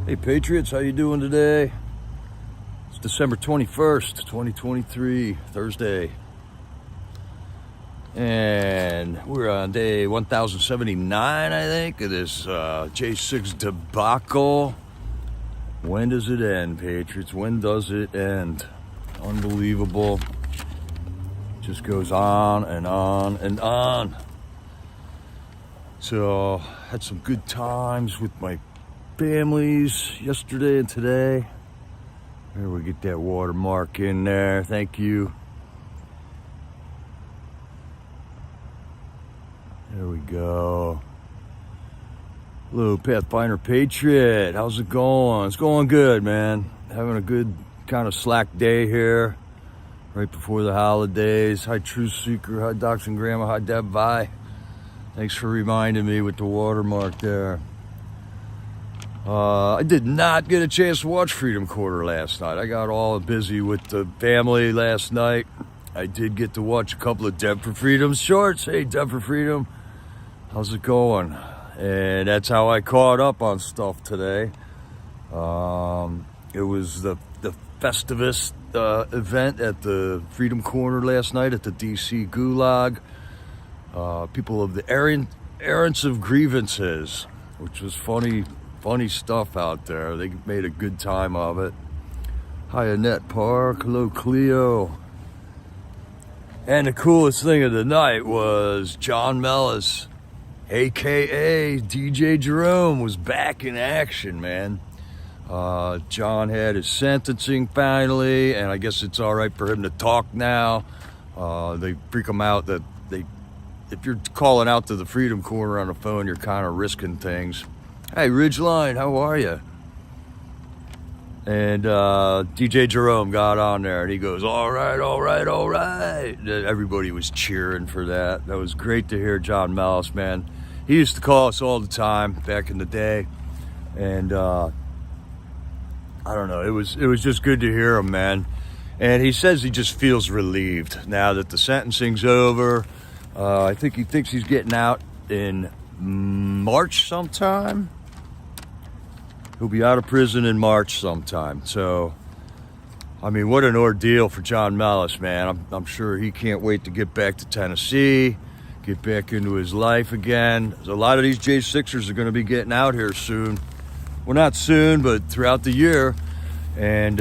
Hey Patriots, how you doing today? It's December 21st, 2023, Thursday. And we're on day 1079, I think, of this J6 debacle. When does it end, Patriots? When does it end? Unbelievable. Just goes on and on and on. So, had some good times with my families yesterday and today. There we get that watermark in there. Thank you. There we go. Hello, Pathfinder Patriot. How's it going? It's going good, man. Having a good kind of slack day here right before the holidays. Hi, Truth Seeker. Hi, Docs and Grandma. Hi, Deb Vi. Thanks for reminding me with the watermark there. I did not get a chance to watch Freedom Quarter last night. I got all busy with the family last night. I did get to watch a couple of Dead for Freedom shorts. Hey, Dead for Freedom, how's it going? And that's how I caught up on stuff today. It was the Festivus event at the Freedom Corner last night at the DC Gulag. People of the errands of grievances, which was funny stuff out there. They made a good time of it. Hi, Annette Park. Hello, Cleo. And the coolest thing of the night was John MELLIS, a.k.a. DJ Jerome, was back in action, man. John had his sentencing finally, and I guess it's all right for him to talk now. They freak him out that if you're calling out to the Freedom Corner on the phone, you're kind of risking things. Hey, Ridgeline, how are you? And DJ Jerome got on there, and he goes, all right. Everybody was cheering for that. That was great to hear John MELLIS, man. He used to call us all the time back in the day. And I don't know, it was just good to hear him, man. And he says he just feels relieved now that the sentencing's over. I think he thinks he's getting out in March sometime. He'll be out of prison in March sometime. So, I mean, what an ordeal for John MELLIS, man. I'm sure he can't wait to get back to Tennessee, get back into his life again. A lot of these J6ers are going to be getting out here soon. Well, not soon, but throughout the year. And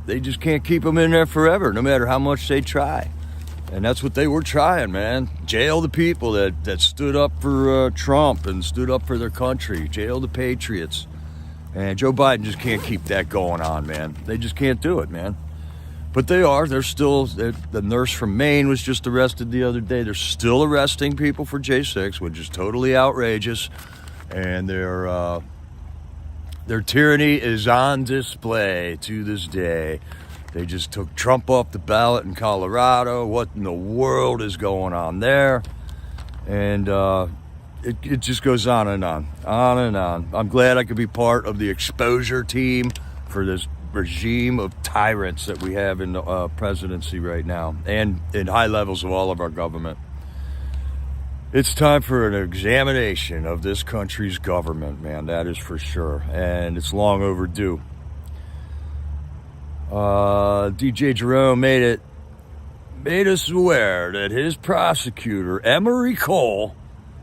they just can't keep them in there forever, no matter how much they try. And that's what they were trying, man. Jail the people that stood up for Trump and stood up for their country. Jail the patriots. And Joe Biden just can't keep that going on, man. They just can't do it, man. But they are. They're the nurse from Maine was just arrested the other day. They're still arresting people for J6, which is totally outrageous. And their tyranny is on display to this day. They just took Trump off the ballot in Colorado. What in the world is going on there? And it just goes on and on and on. I'm glad I could be part of the exposure team for this regime of tyrants that we have in the presidency right now and in high levels of all of our government. It's time for an examination of this country's government, man. That is for sure. And it's long overdue. DJ Jerome made us aware that his prosecutor, Emery Cole,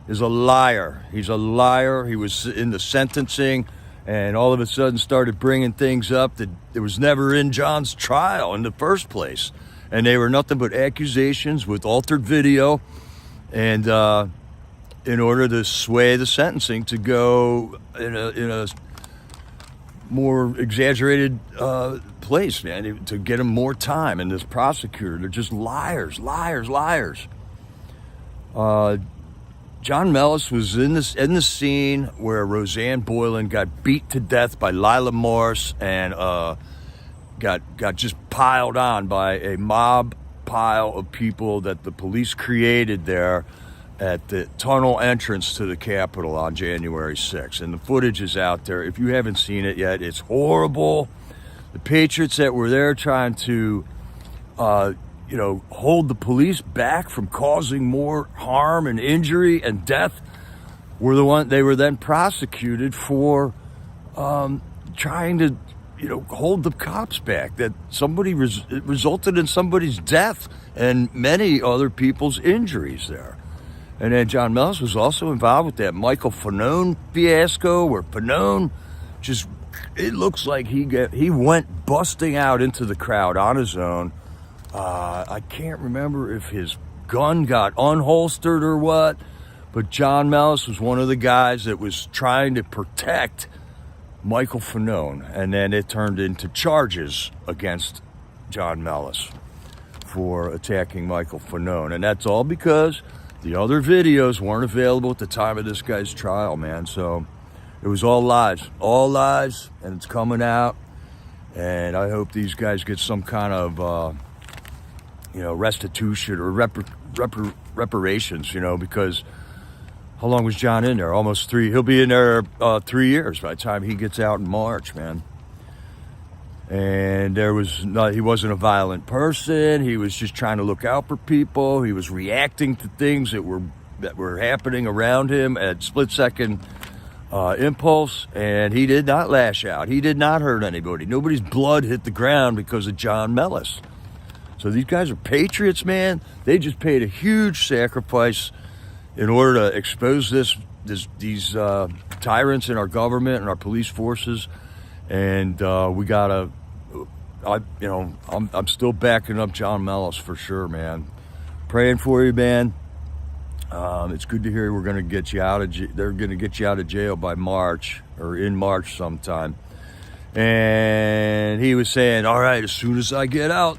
is a liar. He's a liar. He was in the sentencing and all of a sudden started bringing things up that it was never in John's trial in the first place. And they were nothing but accusations with altered video and in order to sway the sentencing to go in a more exaggerated place, man, to get him more time. And this prosecutor, they're just liars. John MELLIS was in the scene where Roseanne Boylan got beat to death by Lila Morse and got just piled on by a mob pile of people that the police created there at the tunnel entrance to the Capitol on January 6th. And the footage is out there. If you haven't seen it yet, it's horrible. The patriots that were there trying to hold the police back from causing more harm and injury and death they were then prosecuted for trying to, hold the cops back. That somebody it resulted in somebody's death and many other people's injuries there. And then John Mellis was also involved with that Michael Fanone fiasco, where Fanone it looks like he went busting out into the crowd on his own. I can't remember if his gun got unholstered or what, but John Mellis was one of the guys that was trying to protect Michael Fanone, and then it turned into charges against John Mellis for attacking Michael Fanone. And that's all because the other videos weren't available at the time of this guy's trial, man. So it was all lies, and it's coming out. And I hope these guys get some kind of, restitution or reparations, because how long was John in there? Almost 3. He'll be in there 3 years by the time he gets out in March, man. And he wasn't a violent person. He was just trying to look out for people. He was reacting to things that were happening around him at split-second impulse, and he did not lash out. He did not hurt anybody. Nobody's blood hit the ground because of John Mellis. So these guys are patriots, man. They just paid a huge sacrifice in order to expose these tyrants in our government and our police forces. And we gotta, I'm still backing up John Mellis for sure, man. Praying for you, man. It's good to hear we're gonna get you out of they're gonna get you out of jail by March, or in March sometime. And he was saying, all right, as soon as I get out,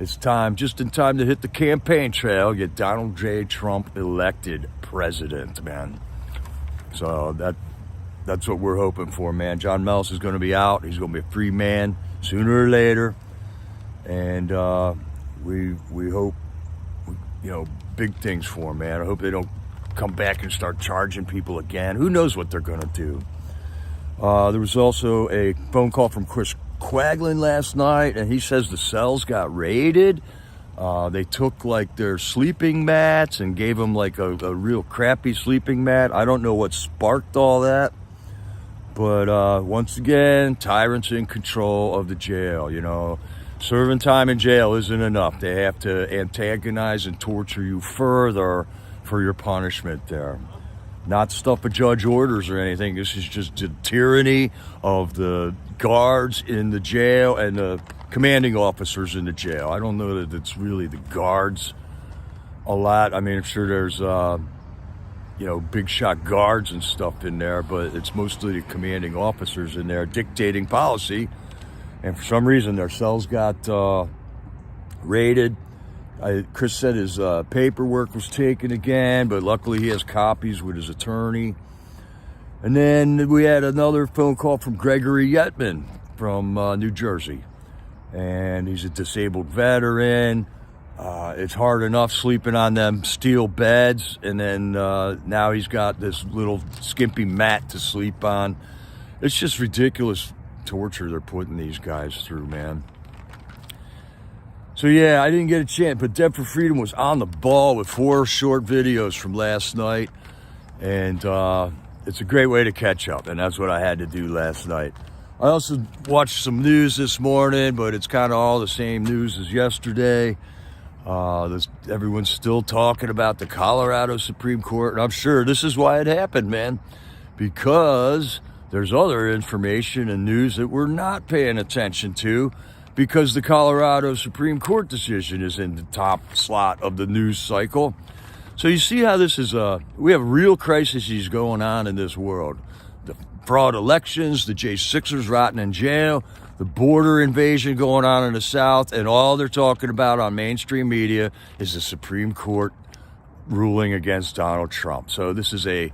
it's time, just in time to hit the campaign trail, get Donald J. Trump elected president, man. So that's what we're hoping for, man. John Mellis is going to be out. He's going to be a free man sooner or later. And we hope, big things for him, man. I hope they don't come back and start charging people again. Who knows what they're going to do? There was also a phone call from Chris Quaglin last night, and he says the cells got raided. They took their sleeping mats and gave them a real crappy sleeping mat. I don't know what sparked all that, but once again, tyrants in control of the jail. Serving time in jail isn't enough. They have to antagonize and torture you further for your punishment there. Not stuff a judge orders or anything. This is just the tyranny of the guards in the jail and the commanding officers in the jail. I don't know that it's really the guards a lot. I mean, I'm sure there's, big shot guards and stuff in there, but it's mostly the commanding officers in there dictating policy. And for some reason, their cells got raided. Chris said his paperwork was taken again, but luckily he has copies with his attorney. And then we had another phone call from Gregory Yetman from New Jersey. And he's a disabled veteran. It's hard enough sleeping on them steel beds. And then now he's got this little skimpy mat to sleep on. It's just ridiculous torture they're putting these guys through, man. So yeah, I didn't get a chance, but Dead for Freedom was on the ball with 4 short videos from last night. And it's a great way to catch up, and that's what I had to do last night. I also watched some news this morning, but it's kind of all the same news as yesterday. Everyone's still talking about the Colorado Supreme Court, and I'm sure this is why it happened, man. Because there's other information and news that we're not paying attention to, because the Colorado Supreme Court decision is in the top slot of the news cycle. So you see how this is, we have real crises going on in this world. The fraud elections, the J6ers rotting in jail, the border invasion going on in the South, and all they're talking about on mainstream media is the Supreme Court ruling against Donald Trump. So this is a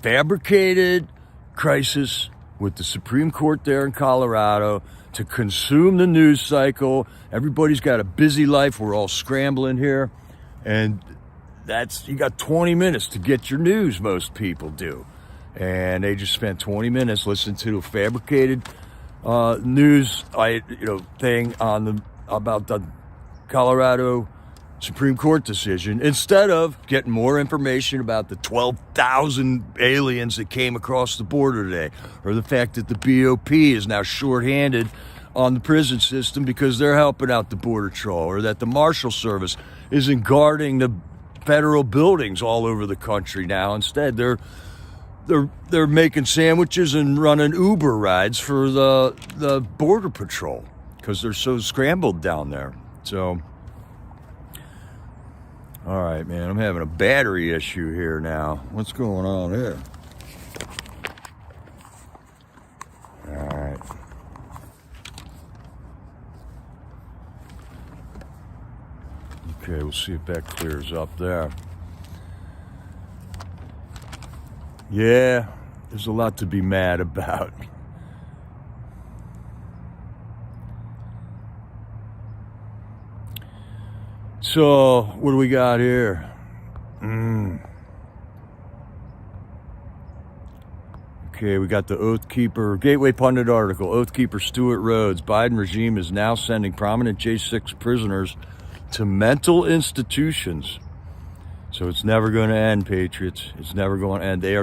fabricated crisis with the Supreme Court there in Colorado to consume the news cycle. Everybody's got a busy life. We're all scrambling here. And you got 20 minutes to get your news, most people do. And they just spent 20 minutes listening to a fabricated news thing about the Colorado Supreme Court decision instead of getting more information about the 12,000 aliens that came across the border today, or the fact that the BOP is now shorthanded on the prison system because they're helping out the Border Patrol, or that the Marshal Service isn't guarding the federal buildings all over the country now. Instead, they're making sandwiches and running Uber rides for the Border Patrol because they're so scrambled down there. So, all right, man, I'm having a battery issue here now. What's going on here? All right. Okay, we'll see if that clears up there. Yeah, there's a lot to be mad about. So, what do we got here? Okay, we got the Oath Keeper, Gateway Pundit article. Oath Keeper Stuart Rhodes. Biden regime is now sending prominent J6 prisoners to mental institutions. So it's never going to end, Patriots. It's never going to end. They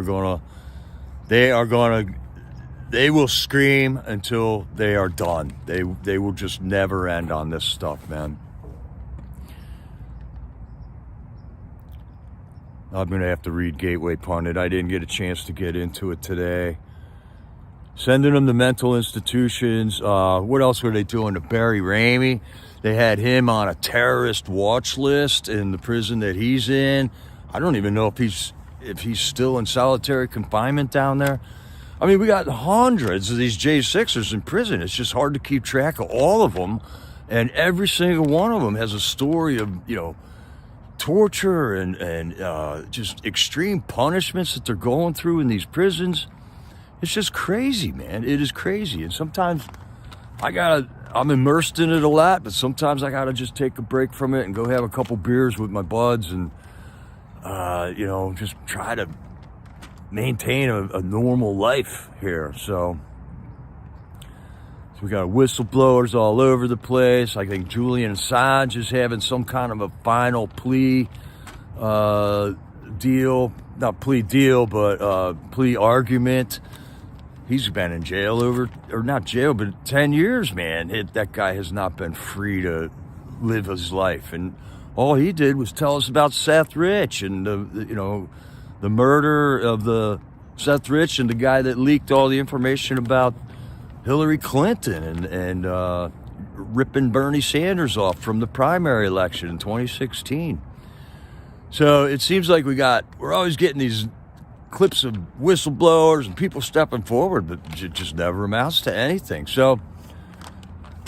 will scream until they are done. They will just never end on this stuff, man. I'm going to have to read Gateway Pundit. I didn't get a chance to get into it today. Sending them to mental institutions. What else were they doing to Barry Ramey? They had him on a terrorist watch list in the prison that he's in. I don't even know if he's still in solitary confinement down there. I mean, we got hundreds of these J6ers in prison. It's just hard to keep track of all of them. And every single one of them has a story of, torture and just extreme punishments that they're going through in these prisons. It's just crazy, man. It is crazy. And sometimes I'm immersed in it a lot, but sometimes I gotta just take a break from it and go have a couple beers with my buds and, just try to maintain a normal life here. So we got whistleblowers all over the place. I think Julian Assange is having some kind of a final plea deal. Not plea deal, but plea argument. He's been in jail not jail, but 10 years, man. That guy has not been free to live his life. And all he did was tell us about Seth Rich and the murder of the Seth Rich and the guy that leaked all the information about Hillary Clinton and ripping Bernie Sanders off from the primary election in 2016. So it seems like we're always getting these clips of whistleblowers and people stepping forward, but it just never amounts to anything. So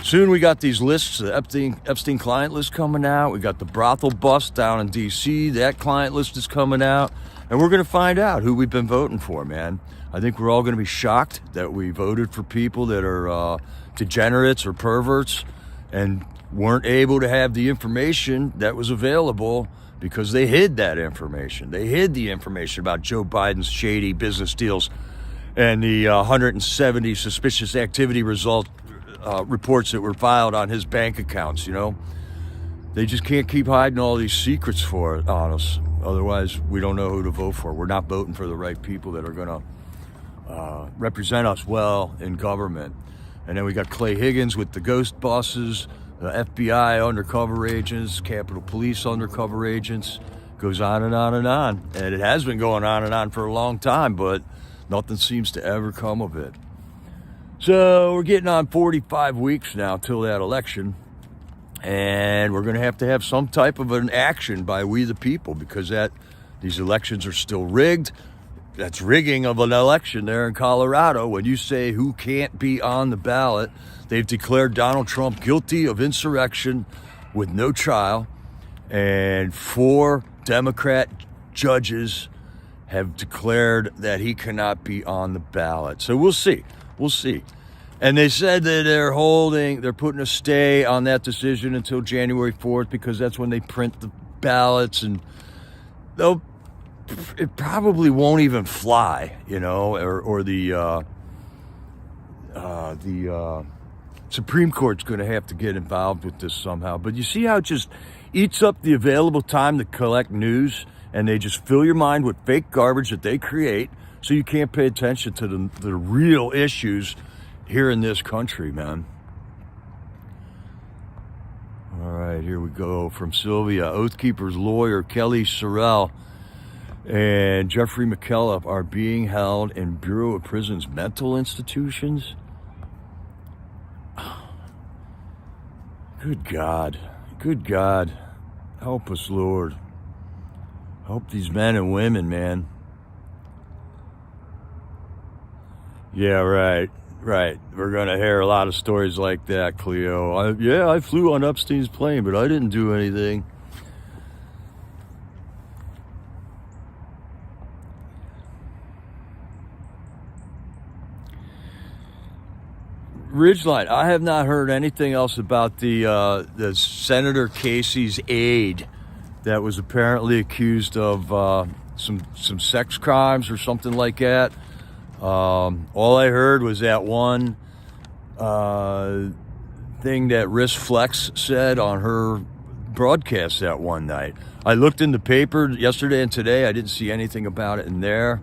soon we got these lists, the Epstein client list coming out. We got the brothel bust down in D.C. That client list is coming out. And we're going to find out who we've been voting for, man. I think we're all going to be shocked that we voted for people that are degenerates or perverts and weren't able to have the information that was available because they hid that information. They hid the information about Joe Biden's shady business deals and the 170 suspicious activity reports that were filed on his bank accounts, They just can't keep hiding all these secrets on us. Otherwise, we don't know who to vote for. We're not voting for the right people that are going to represent us well in government. And then we got Clay Higgins with the ghost bosses, the FBI undercover agents, Capitol Police undercover agents. Goes on and on and on. And it has been going on and on for a long time, but nothing seems to ever come of it. So we're getting on 45 weeks now till that election. And we're going to have some type of an action by we the people because these elections are still rigged. That's rigging of an election there in Colorado. When you say who can't be on the ballot, they've declared Donald Trump guilty of insurrection with no trial. And 4 Democrat judges have declared that he cannot be on the ballot. So we'll see. We'll see. And they said that they're putting a stay on that decision until January 4th because that's when they print the ballots, and it probably won't even Supreme Court's going to have to get involved with this somehow. But you see how it just eats up the available time to collect news, and they just fill your mind with fake garbage that they create, so you can't pay attention to the real issues here in this country, man. All right, here we go from Sylvia. Oath Keepers lawyer Kelly Sorrell and Jeffrey McKellar are being held in Bureau of Prisons mental institutions. Good God. Good God. Help us, Lord. Help these men and women, man. Yeah, right. Right. We're going to hear a lot of stories like that, Cleo. I flew on Epstein's plane, but I didn't do anything. Ridgeline, I have not heard anything else about the Senator Casey's aide that was apparently accused of some sex crimes or something like that. All I heard was that one thing that Riss Flex said on her broadcast that one night. I looked in the paper yesterday and today. I didn't see anything about it in there.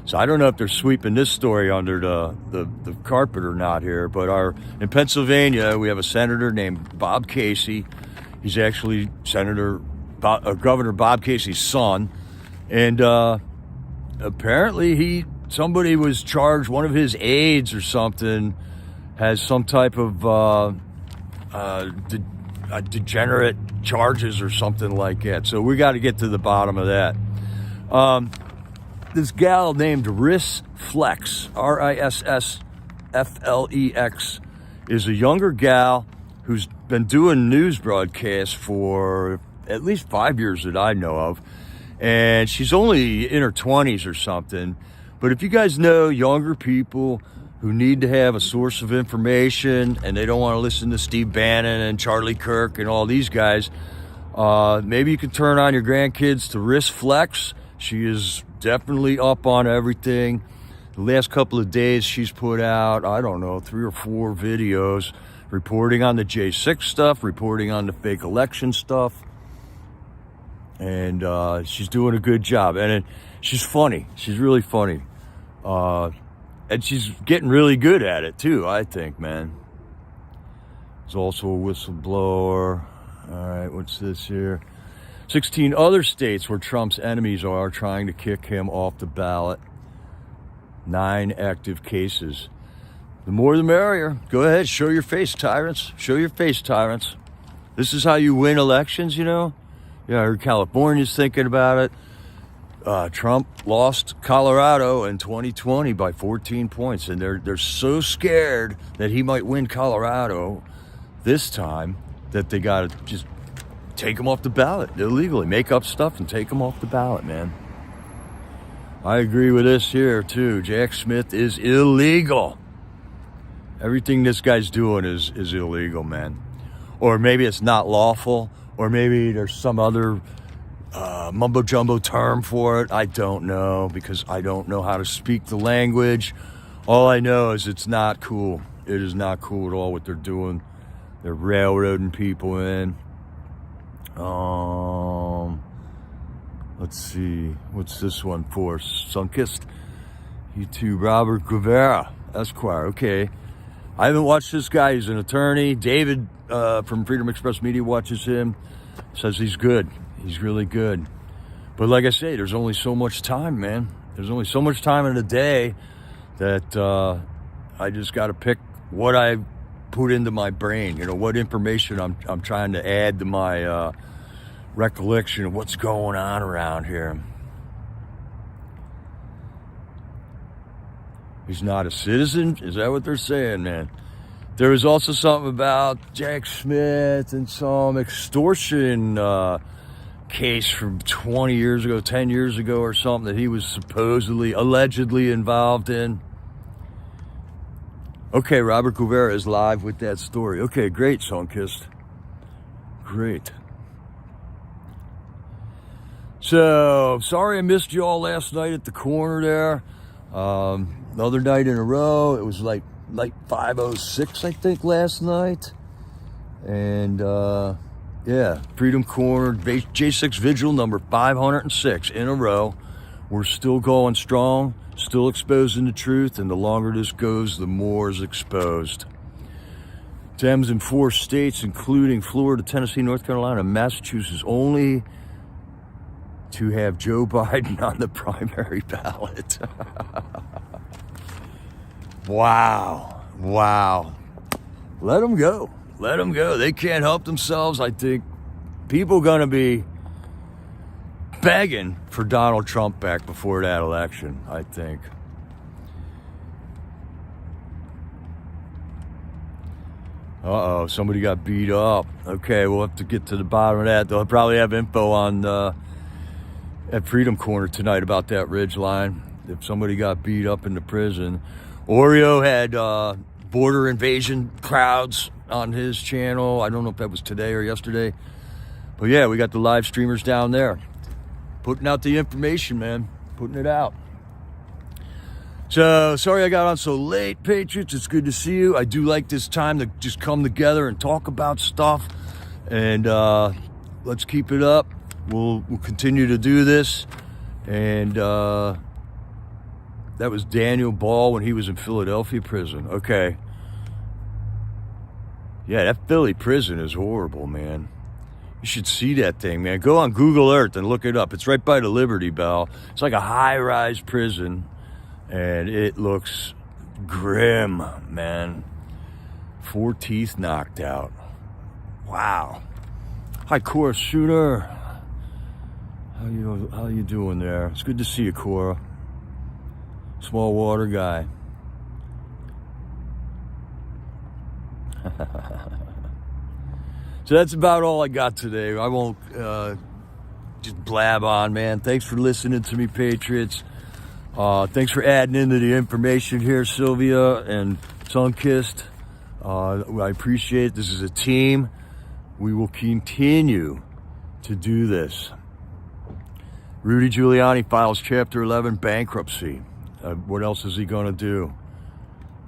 So I don't know if they're sweeping this story under the carpet or not here. But in Pennsylvania, we have a senator named Bob Casey. He's actually Governor Bob Casey's son. And apparently somebody was charged, one of his aides or something, has some type of degenerate charges or something like that. So we got to get to the bottom of that. This gal named Riss Flex, RISSFLEX, is a younger gal who's been doing news broadcasts for at least 5 years that I know of. And she's only in her 20s or something. But if you guys know younger people who need to have a source of information and they don't want to listen to Steve Bannon and Charlie Kirk and all these guys, maybe you can turn on your grandkids to Riss Flex. She is definitely up on everything. The last couple of days she's put out, I don't know, 3 or 4 videos reporting on the J6 stuff, reporting on the fake election stuff. And she's doing a good job. And she's funny. She's really funny. And she's getting really good at it, too, I think, man. There's also a whistleblower. All right, what's this here? 16 other states where Trump's enemies are trying to kick him off the ballot. 9 active cases. The more the merrier. Go ahead, show your face, tyrants. Show your face, tyrants. This is how you win elections, you know? Yeah, I heard California's thinking about it. Trump lost Colorado in 2020 by 14 points, and they're so scared that he might win Colorado this time that they got to just take him off the ballot illegally, make up stuff and take him off the ballot, man. I agree with this here, too. Jack Smith is illegal. Everything this guy's doing is illegal, man. Or maybe it's not lawful, or maybe there's some other mumbo-jumbo term for it. I don't know, because I don't know how to speak the language. All I know is it's not cool. It is not cool at all what they're doing. They're railroading people in. Let's see. What's this one for? Sunkist. YouTube. Robert Guevara, Esquire. Okay. I haven't watched this guy. He's an attorney. David from Freedom Express Media watches him. Says he's good. He's really good. But like I say, there's only so much time, man. There's only so much time in a day that I just got to pick what I put into my brain. You know, what information I'm trying to add to my recollection of what's going on around here. He's not a citizen? Is that what they're saying, man? There was also something about Jack Smith and some extortion case from 20 years ago, 10 years ago or something that he was supposedly, allegedly involved in. Okay, Robert Guevara is live with that story. Okay, great, Sunkist. Great. So, sorry I missed you all last night at the corner there. Another night in a row. It was like like 5:06, I think, last night. And yeah, Freedom Corner, J6 Vigil number 506 in a row. We're still going strong, still exposing the truth, and the longer this goes, the more is exposed. Dems in 4 states, including Florida, Tennessee, North Carolina, and Massachusetts, only to have Joe Biden on the primary ballot. Wow. Wow. Let them go. Let them go. They can't help themselves. I think people going to be begging for Donald Trump back before that election, I think. Uh-oh, somebody got beat up. Okay, we'll have to get to the bottom of that. They'll probably have info on at Freedom Corner tonight about that ridge line. If somebody got beat up in the prison. Oreo had border invasion crowds on his channel. I don't know if that was today or yesterday. But yeah, we got the live streamers down there. Putting out the information, man. Putting it out. So, sorry I got on so late, Patriots. It's good to see you. I do like this time to just come together and talk about stuff. And let's keep it up. We'll continue to do this. And that was Daniel Ball when he was in Philadelphia prison. Okay. Yeah, that Philly prison is horrible, man. You should see that thing, man. Go on Google Earth and look it up. It's right by the Liberty Bell. It's like a high-rise prison. And it looks grim, man. 4 teeth knocked out. Wow. Hi, Cora Shooter. How you doing there? It's good to see you, Cora. Small water guy. So that's about all I got today. I won't just blab on, man. Thanks for listening to me, Patriots. Thanks for adding into the information here, Sylvia and Sunkist. I appreciate it. This is a team. We will continue to do this. Rudy Giuliani files Chapter 11 bankruptcy. What else is he going to do?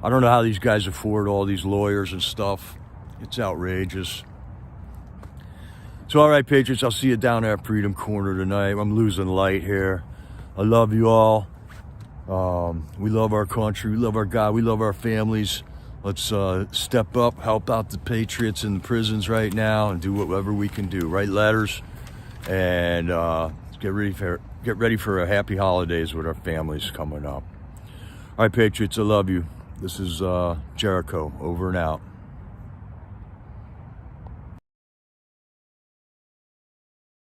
I don't know how these guys afford all these lawyers and stuff. It's outrageous. So, all right, Patriots, I'll see you down there at Freedom Corner tonight. I'm losing light here. I love you all. We love our country, we love our God, we love our families. Let's step up, help out the Patriots in the prisons right now, and do whatever we can do. Write letters, and get ready for a happy holidays with our families coming up. All right, Patriots, I love you. This is Jericho, over and out.